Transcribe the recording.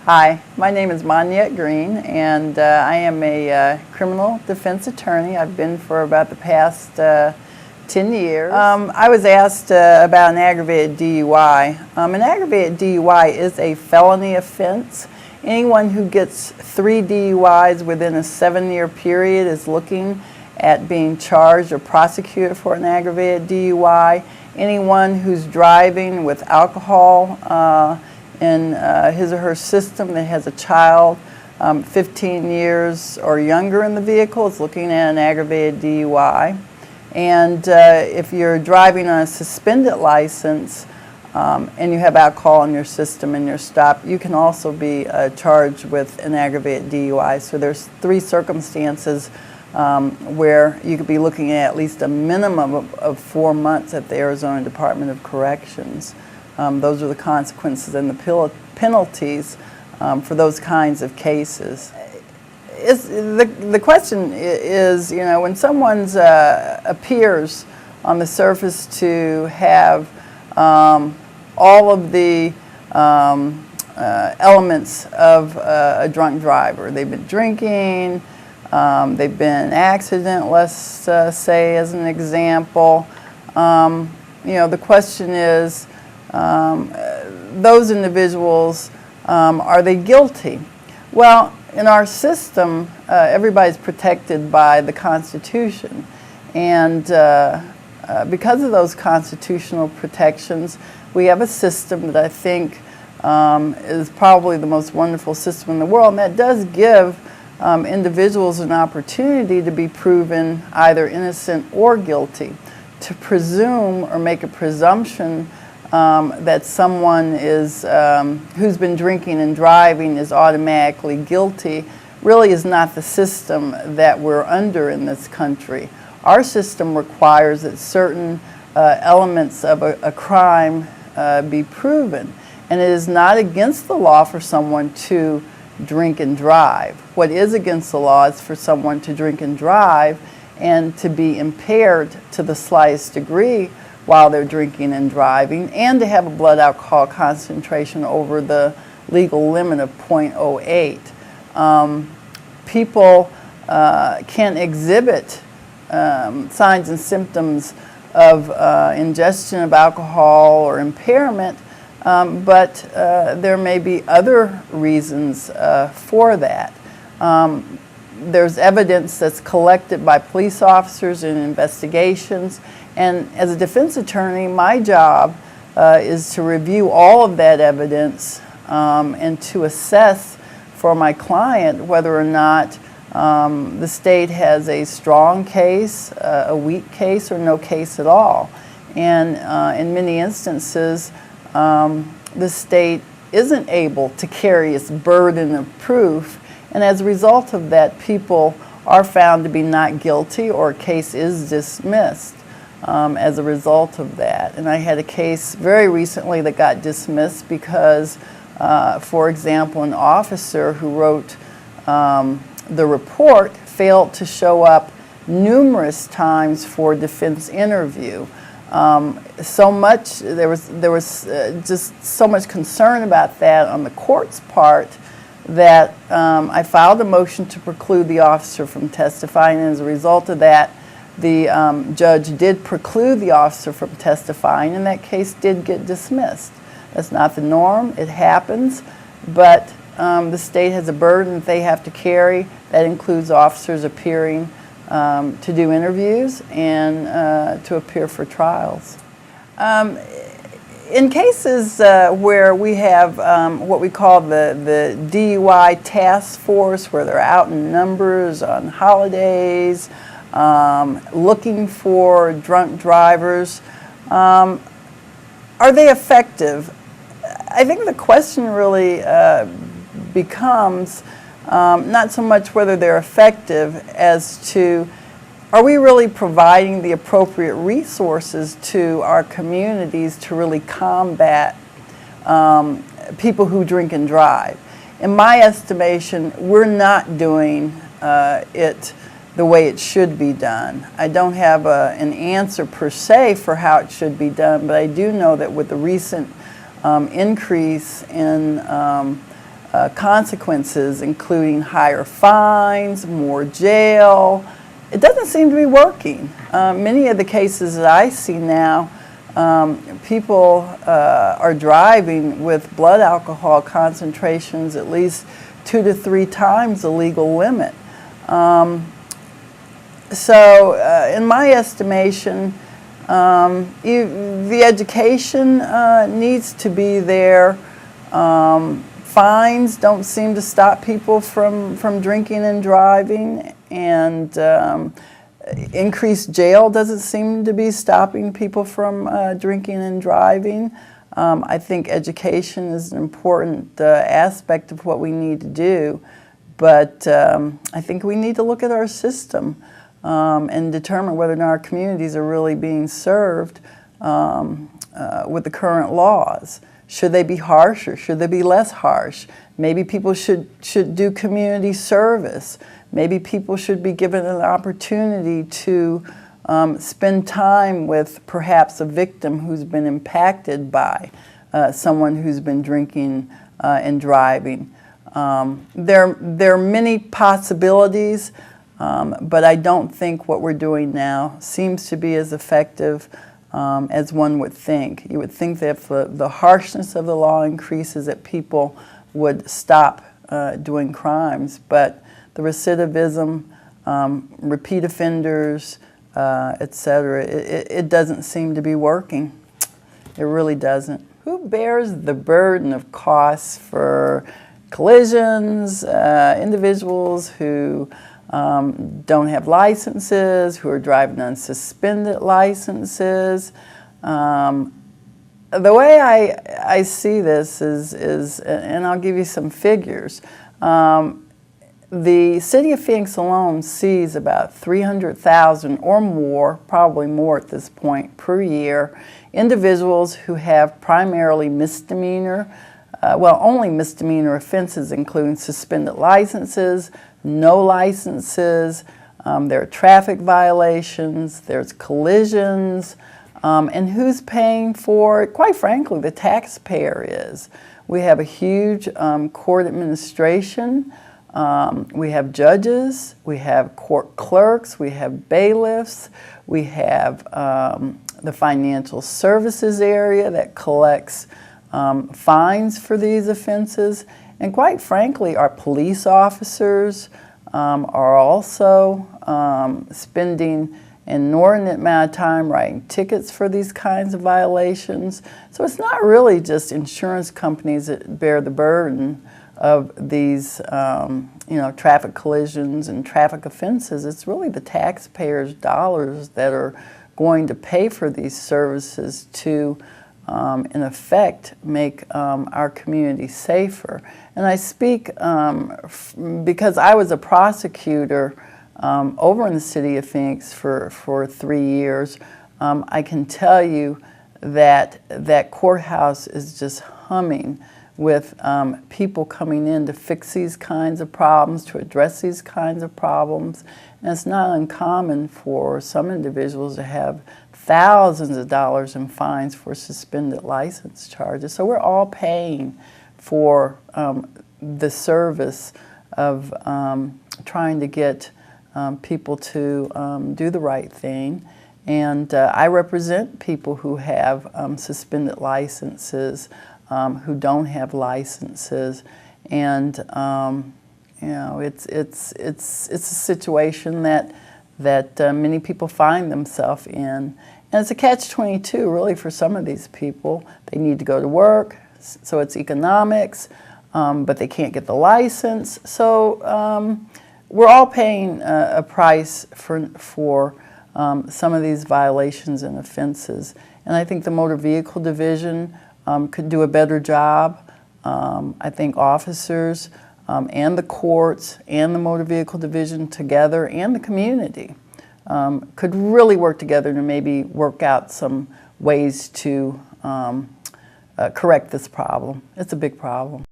Hi, my name is Monyette Green, and I am a criminal defense attorney. I've been for about the past 10 years. I was asked about an aggravated DUI. An aggravated DUI is a felony offense. Anyone who gets 3 DUIs within a 7-year period is looking at being charged or prosecuted for an aggravated DUI. Anyone who's driving with alcohol in his or her system that has a child 15 years or younger in the vehicle is looking at an aggravated DUI. And if you're driving on a suspended license and you have alcohol in your system and you're stopped, you can also be charged with an aggravated DUI. So there's 3 circumstances where you could be looking at least a minimum of 4 months at the Arizona Department of Corrections. Those are the consequences and the penalties for those kinds of cases. The question is, you know, when someone appears on the surface to have all of the elements of a drunk driver. They've been drinking, they've been in an accident, let's say as an example. You know, the question is, those individuals, are they guilty? Well, in our system, everybody's protected by the Constitution. And because of those constitutional protections, we have a system that I think is probably the most wonderful system in the world, and that does give individuals an opportunity to be proven either innocent or guilty. To presume or make a presumption that someone is who's been drinking and driving is automatically guilty really is not the system that we're under in this country. Our system requires that certain elements of a crime be proven, and it is not against the law for someone to drink and drive. What is against the law is for someone to drink and drive and to be impaired to the slightest degree while they're drinking and driving, and to have a blood alcohol concentration over the legal limit of 0.08. People can exhibit signs and symptoms of ingestion of alcohol or impairment, but there may be other reasons for that. There's evidence that's collected by police officers in investigations, and as a defense attorney, my job is to review all of that evidence and to assess for my client whether or not the state has a strong case, a weak case, or no case at all. And in many instances, the state isn't able to carry its burden of proof, and as a result of that, people are found to be not guilty or a case is dismissed as a result of that. And I had a case very recently that got dismissed because, for example, an officer who wrote the report failed to show up numerous times for defense interview. So much, there was just so much concern about that on the court's part that I filed a motion to preclude the officer from testifying, and as a result of that, the judge did preclude the officer from testifying, and that case did get dismissed. That's not the norm, it happens, but the state has a burden that they have to carry. That includes officers appearing to do interviews and to appear for trials. In cases where we have what we call the DUI task force, where they're out in numbers on holidays, looking for drunk drivers, are they effective? I think the question really becomes not so much whether they're effective as to, are we really providing the appropriate resources to our communities to really combat people who drink and drive? In my estimation, we're not doing it the way it should be done. I don't have an answer per se for how it should be done, but I do know that with the recent increase in consequences, including higher fines, more jail. It doesn't seem to be working. Many of the cases that I see now, people are driving with blood alcohol concentrations at least 2 to 3 times the legal limit. So in my estimation, the education needs to be there. Fines don't seem to stop people from drinking and driving, and increased jail doesn't seem to be stopping people from drinking and driving. I think education is an important aspect of what we need to do, but I think we need to look at our system and determine whether or not our communities are really being served with the current laws. Should they be harsher? Should they be less harsh? Maybe people should do community service. Maybe people should be given an opportunity to spend time with perhaps a victim who's been impacted by someone who's been drinking and driving. There are many possibilities, but I don't think what we're doing now seems to be as effective as one would think. You would think that if the harshness of the law increases, that people would stop doing crimes, but the recidivism, repeat offenders, etc., it doesn't seem to be working. It really doesn't. Who bears the burden of costs for collisions? Individuals who don't have licenses, who are driving on suspended licenses. The way I see this is, and I'll give you some figures. The city of Phoenix alone sees about 300,000 or more, probably more at this point, per year, individuals who have primarily misdemeanor, only misdemeanor offenses, including suspended licenses, no licenses, there are traffic violations, there's collisions, and who's paying for it? Quite frankly, the taxpayer is. We have a huge court administration. We have judges, we have court clerks, we have bailiffs, we have the financial services area that collects fines for these offenses, and quite frankly, our police officers are also spending an inordinate amount of time writing tickets for these kinds of violations. So it's not really just insurance companies that bear the burden of these traffic collisions and traffic offenses. It's really the taxpayers' dollars that are going to pay for these services to, in effect, make our community safer. And I speak because I was a prosecutor over in the city of Phoenix for 3 years. I can tell you that that courthouse is just humming with people coming in to fix these kinds of problems, to address these kinds of problems. And it's not uncommon for some individuals to have thousands of dollars in fines for suspended license charges. So we're all paying for the service of trying to get people to do the right thing. And I represent people who have suspended licenses, who don't have licenses, and it's a situation that many people find themselves in, and it's a catch-22 really for some of these people. They need to go to work, so it's economics, but they can't get the license. So we're all paying a price for some of these violations and offenses, and I think the Motor Vehicle Division could do a better job. I think officers and the courts and the Motor Vehicle Division together and the community could really work together to maybe work out some ways to correct this problem. It's a big problem.